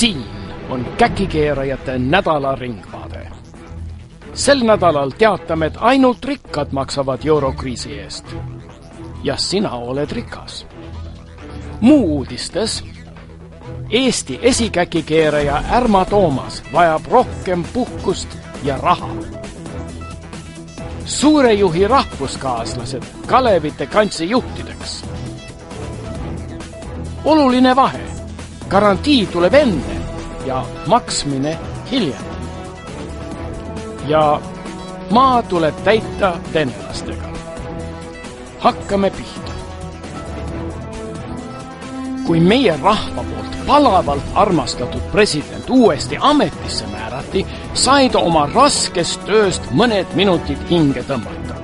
Siin on käkikeerajate nädala ringvaade. Sel nädalal teatame, et ainult rikkad maksavad eurokriisi eest. Ja sina oled rikas. Muu uudistes Eesti esikäkikeeraja Ärma Toomas vajab rohkem puhkust ja raha. Suure juhi rahvuskaaslased Kalevite kantsi juhtideks. Oluline vahe. Garantii tuleb enne ja maksmine hiljem. Ja maa tuleb täita venelastega. Hakkame pihta. Kui meie rahva poolt palavalt armastatud president uuesti ametisse määrati, sai ta oma raskest tööst mõned minutid hinge tõmmata.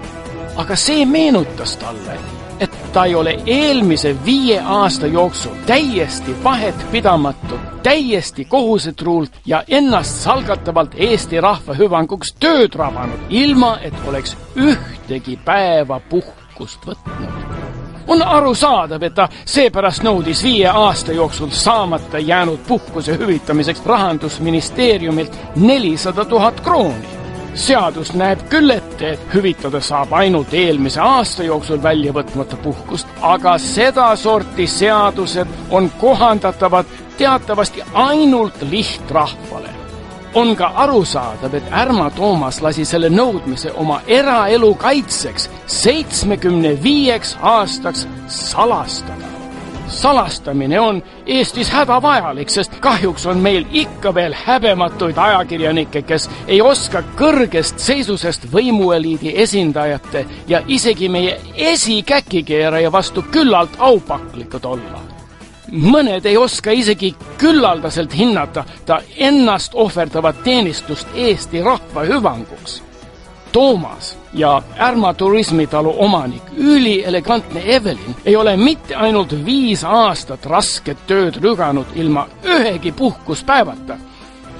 Aga see meenutas talle, et ta ei ole eelmise 5 aasta jooksul täiesti vahet pidamatu, täiesti kohusetruult ja ennast salgatavalt Eesti rahva hüvanguks tööd rabanud, ilma et oleks ühtegi päeva puhkust võtnud. On arusaadav, et ta seepärast nõudis 5 aasta jooksul saamata jäänud puhkuse hüvitamiseks Rahandusministeeriumilt 400 000 krooni. Seadus näeb küll ette, et hüvitada saab ainult eelmise aasta jooksul välja võtmata puhkust, aga seda sorti seadused on kohandatavad teatavasti ainult lihtrahvale. On ka arusaadav, et Ärma Toomas lasi selle nõudmise oma eraelu kaitseks 75 aastaks salastada. Salastamine on Eestis hädavajalik, sest kahjuks on meil ikka veel häbematuid ajakirjanikke, kes ei oska kõrgest seisusest võimueliidi esindajate ja isegi meie esikäkikeeraja vastu küllalt aupaklikud olla. Mõned ei oska isegi küllaldaselt hinnata ta ennast ohverdavat teenistust Eesti rahva hüvanguks. Toomas ja Ärma turismitalu omanik, ülielegantne Evelin ei ole mitte ainult 5 aastat rasket tööd rüganud ilma ühegi puhkuspäevata.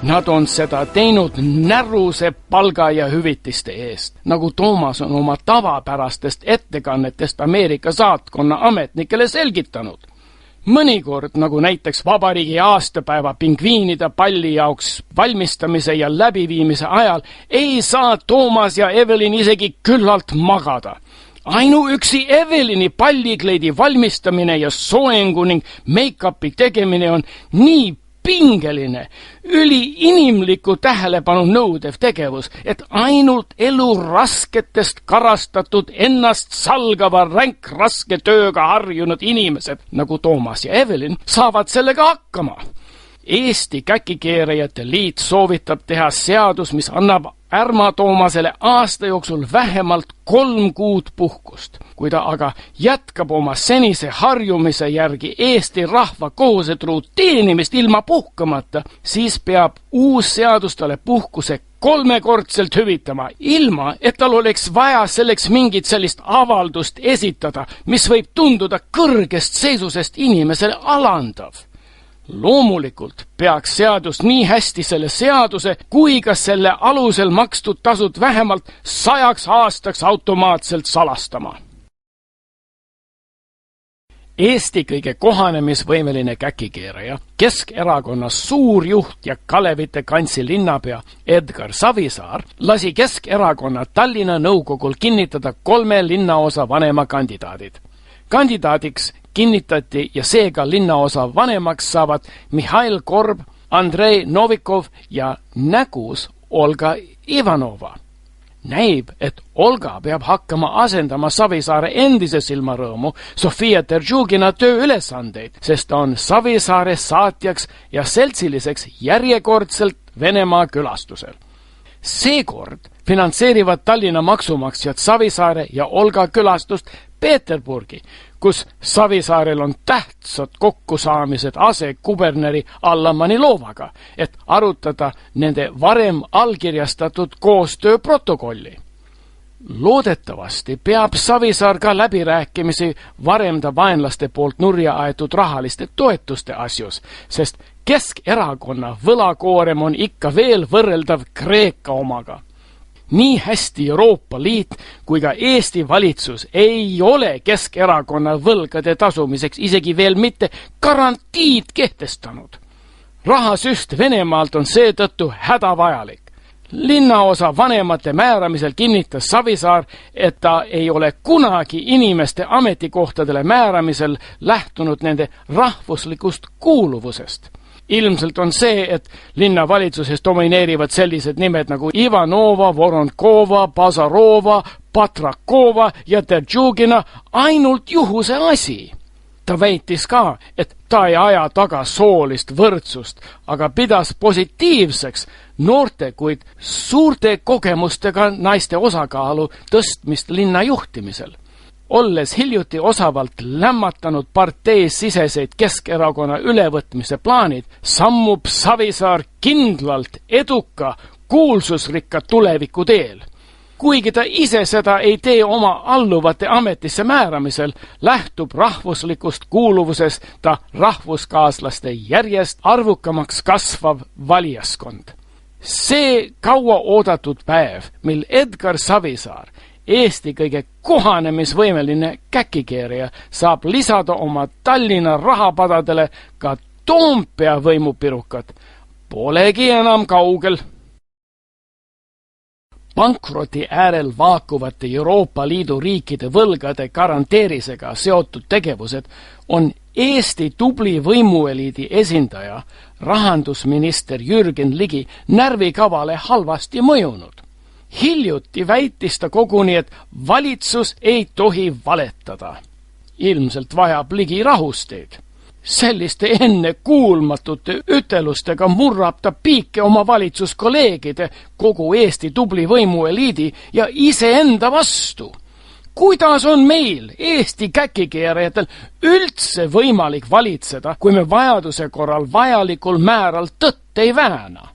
Nad on seda teinud näruse palga ja hüvitiste eest, nagu Toomas on oma tavapärastest ettekannetest Ameerika saatkonna ametnikele selgitanud. Mõnikord, nagu näiteks vabariigi aastapäeva pingviinide palli jaoks valmistamise ja läbiviimise ajal, ei saa Toomas ja Evelin isegi küllalt magada. Ainuüksi Evelini pallikleidi valmistamine ja soengu ning make-upi tegemine on nii pingeline, üliinimliku tähelepanu nõudev tegevus, et ainult elu rasketest karastatud ennast salgava ränk raske tööga harjunud inimesed, nagu Toomas ja Evelin, saavad sellega hakkama. Eesti käkikeerajate liit soovitab teha seadus, mis annab Ärma Toomasele aasta jooksul vähemalt 3 kuud puhkust. Kui ta aga jätkab oma senise harjumise järgi Eesti rahva kohusetruud teenimist ilma puhkamata, siis peab uus seadus talle puhkuse 3-kordselt hüvitama, ilma et tal oleks vaja selleks mingit sellist avaldust esitada, mis võib tunduda kõrgest seisusest inimesele alandav. Loomulikult peaks seadus nii hästi selle seaduse kui ka selle alusel makstud tasud vähemalt 100 aastaks automaatselt salastama. Eesti kõige kohanemisvõimeline käkikeeraja, Keskerakonna suur juht ja Kalevite kantsi linnapea Edgar Savisaar lasi Keskerakonna Tallinna nõukogul kinnitada 3 linnaosa vanema kandidaadid. Kandidaadiks kinnitati ja seega linnaosa vanemaks saavad Mihhail Korb, Andrei Novikov ja nägus Olga Ivanova. Näib, et Olga peab hakkama asendama Savisaare endise silmarõõmu Sofia Terjugina tööülesandeid, sest ta on Savisaare saatjaks ja seltsiliseks järjekordselt Venemaa külastusel. Seekord finantseerivad Tallinna maksumaksjad Savisaare ja Olga külastust Peterburgi, kus Savisaarel on tähtsad kokkusaamised asekuberneri Alla Manilovaga, et arutada nende varem allkirjastatud koostööprotokolli. Loodetavasti peab Savisaar ka läbirääkimisi varem ta vaenlaste poolt nurja aetud rahaliste toetuste asjus, sest Keskerakonna võlakoorem on ikka veel võrreldav Kreeka omaga. Nii hästi Euroopa Liit kui ka Eesti valitsus ei ole Keskerakonna võlgade tasumiseks isegi veel mitte garantiid kehtestanud. rahasüst Venemaalt on seetõttu hädavajalik. Linnaosa vanemate määramisel kinnitas Savisaar, et ta ei ole kunagi inimeste ametikohtadele määramisel lähtunud nende rahvuslikust kuuluvusest. Ilmselt on see, et linnavalitsuses domineerivad sellised nimed nagu Ivanova, Voronkova, Bazarova, Patrakova ja Terjugina ainult juhuse asi. Ta väitis ka, et ta ei aja taga soolist võrdsust, aga pidas positiivseks noorte, kuid suurte kogemustega naiste osakaalu tõstmist linna juhtimisel. Olles hiljuti osavalt lämmatanud parteis siseseid Keskerakonna ülevõtmise plaanid, sammub Savisaar kindlalt eduka, kuulsusrikka tuleviku teel. Kuigi ta ise seda ei tee oma alluvate ametisse määramisel, lähtub rahvuslikust kuuluvusest ta rahvuskaaslaste järjest arvukamaks kasvav valijaskond. See kaua oodatud päev, mil Edgar Savisaar, Eesti kõige kohanemisvõimeline käkikeerija, saab lisada oma Tallinna rahapadadele ka Toompea võimupirukad, polegi enam kaugel. Pankroti äärel vaakuvate Euroopa Liidu riikide võlgade garanteerisega seotud tegevused on Eesti tubli võimueliidi esindaja, rahandusminister Jürgen Ligi närvikavale halvasti mõjunud. Hiljuti väitis ta koguni, et valitsus ei tohi valetada. Ilmselt vajab Ligi rahusteed. Selliste ennekuulmatute ütelustega murrab ta piike oma valitsuskolleegide, kogu Eesti tubli võimueliidi ja iseenda vastu. Kuidas on meil, Eesti käkikeerajatel, üldse võimalik valitseda, kui me vajaduse korral vajalikul määral tõtt ei vääna?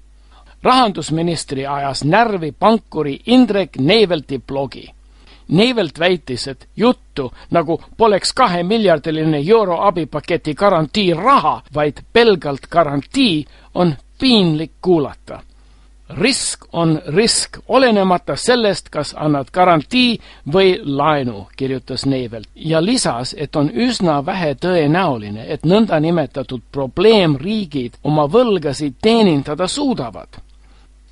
Rahandusministri ajas närvi pankuri Indrek Neivelti blogi. Neivelt väitis, et juttu, nagu poleks 2 miljardiline euro abipaketi garantii raha, vaid pelgalt garantii, on piinlik kuulata. Risk on risk, olenemata sellest, kas annad garantii või laenu, kirjutas Neivelt, ja lisas, et on üsna vähe tõenäoline, et nõndanimetatud probleemriigid oma võlgasid teenindada suudavad.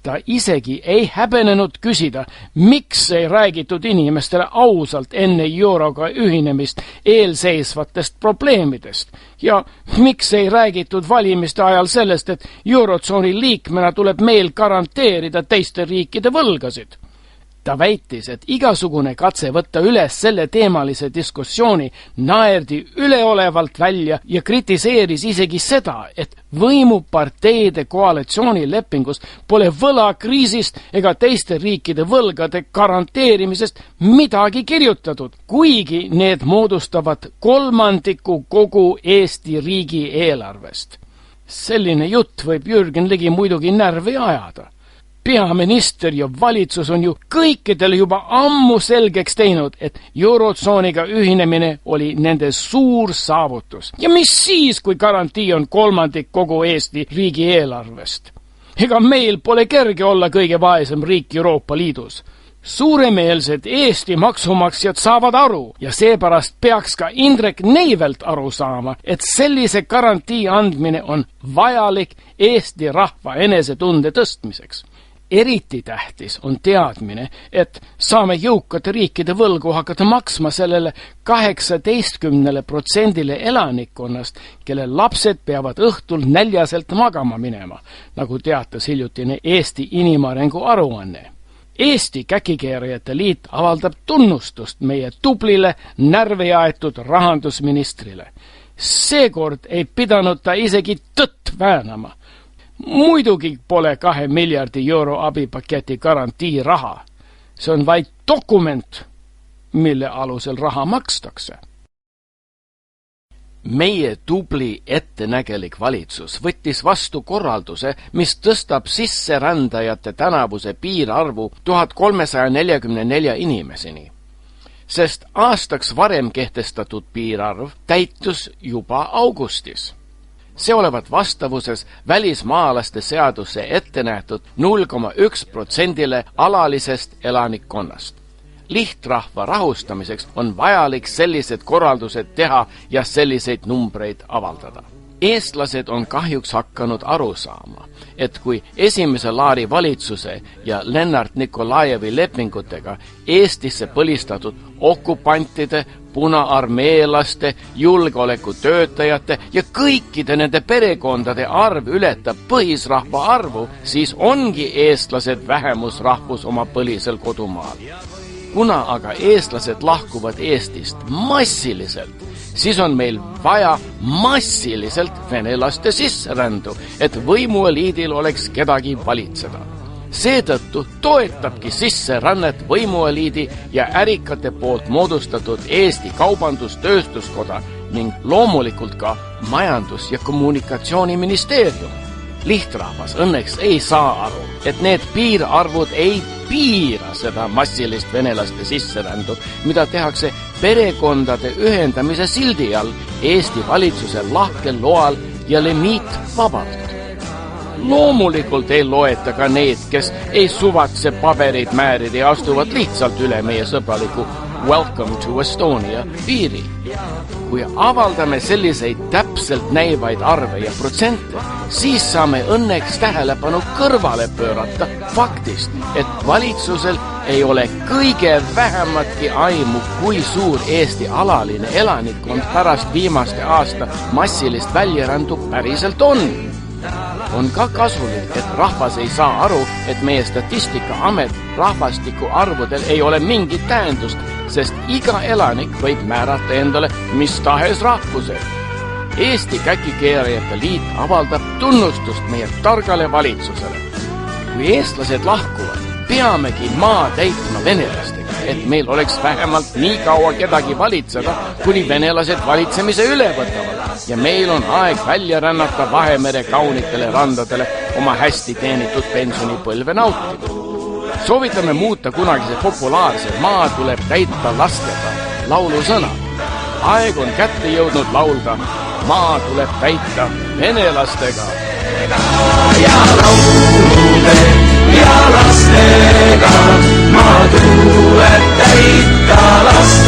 Ta isegi ei häbenenud küsida, miks ei räägitud inimestele ausalt enne euroga ühinemist eelseisvatest probleemidest ja miks ei räägitud valimiste ajal sellest, et eurotsooni liikmena tuleb meil garanteerida teiste riikide võlgasid. Ta väitis, et igasugune katse võtta üles selle teemalise diskussiooni naerdi üleolevalt välja ja kritiseeris isegi seda, et võimuparteide koalitsioonilepingus pole võlakriisist ega teiste riikide võlgade garanteerimisest midagi kirjutatud, kuigi need moodustavad 1/3 kogu Eesti riigi eelarvest. Selline jutt võib Jürgen Ligi muidugi närvi ajada. Peaminister ja valitsus on ju kõikidele juba ammu selgeks teinud, et eurotsooniga ühinemine oli nende suur saavutus. Ja mis siis, kui garantii on 1/3 kogu Eesti riigi eelarvest? Ega meil pole kerge olla kõige vaesem riik Euroopa Liidus. Suuremeelsed Eesti maksumaksjad saavad aru ja seepärast peaks ka Indrek Neivelt aru saama, et sellise garantii andmine on vajalik Eesti rahva enesetunde tõstmiseks. Eriti tähtis on teadmine, et saame jõukate riikide võlgu hakata maksma sellele 18% elanikkonnast, kelle lapsed peavad õhtul näljaselt magama minema, nagu teatas hiljutine Eesti inimarengu aruanne. Eesti Käkikeerajate Liit avaldab tunnustust meie tublile, närvi aetud rahandusministrile. Seekord ei pidanud ta isegi tõtt väänama. Muidugi pole 2 miljardi euro abipaketi garantii raha. See on vaid dokument, mille alusel raha makstakse. Meie tubli ettenägelik valitsus võttis vastu korralduse, mis tõstab sisserändajate tänavuse piirarvu 1344 inimeseni. Sest aastaks varem kehtestatud piirarv täitus juba augustis. See olevat vastavuses välismaalaste seaduse ettenähtud 0,1% alalisest elanikkonnast. Lihtrahva rahustamiseks on vajalik sellised korraldused teha ja selliseid numbreid avaldada. Eestlased on kahjuks hakanud aru saama, et kui esimese Laari valitsuse ja Lennart Nikolajevi lepingutega Eestisse põlistatud okupantide, punaarmeelaste, julgeolekutöötajate ja kõikide nende perekondade arv ületab põhisrahva arvu, siis ongi eestlased vähemusrahvus oma põlisel kodumaal. Kuna aga eestlased lahkuvad Eestist massiliselt, siis on meil vaja massiliselt venelaste sisserändu, et võimueliidil oleks kedagi valitseda. Seetõttu toetabki sisserännet võimueliidi ja ärikate poolt moodustatud Eesti Kaubandus-Tööstuskoda ning loomulikult ka Majandus- ja Kommunikatsiooniministeerium. Lihtrahvas õnneks ei saa aru, et need piirarvud ei piira seda massilist venelaste sisserändu, mida tehakse perekondade ühendamise sildi all Eesti valitsuse lahkel loal ja limiitvabalt. Loomulikult ei loeta ka need, kes ei suvatse paberid määrida ja astuvad lihtsalt üle meie sõbraliku Welcome to Estonia piiri. Kui avaldame selliseid täpselt näivaid arve ja protsente, siis saame õnneks tähelepanu kõrvale pöörata faktist, et valitsusel ei ole kõige vähematki aimu, kui suur Eesti alaline elanikkond pärast viimaste aasta massilist väljarändu päriselt on. On ka kasulik, et rahvas ei saa aru, et meie Statistikaamet rahvastiku arvudel ei ole mingit tähendust, sest iga elanik võib määrata endale mis tahes rahvuse. Eesti Käkikeerajate Liit avaldab tunnustust meie targale valitsusele. Kui eestlased lahkuvad, peamegi maa täitma venelastega, et meil oleks vähemalt nii kaua kedagi valitseda, kuni venelased valitsemise üle võtavad ja meil on aeg välja rännata Vahemere kaunitele randadele oma hästi teenitud pensionipõlve nautida. Soovitame muuta kunagise populaarse Maa tuleb täita lastega laulu sõna. Aeg on kätte jõudnud laulda Maa tuleb täita venelastega. Ja laulude ja lastega Maa tuleb täita lastega.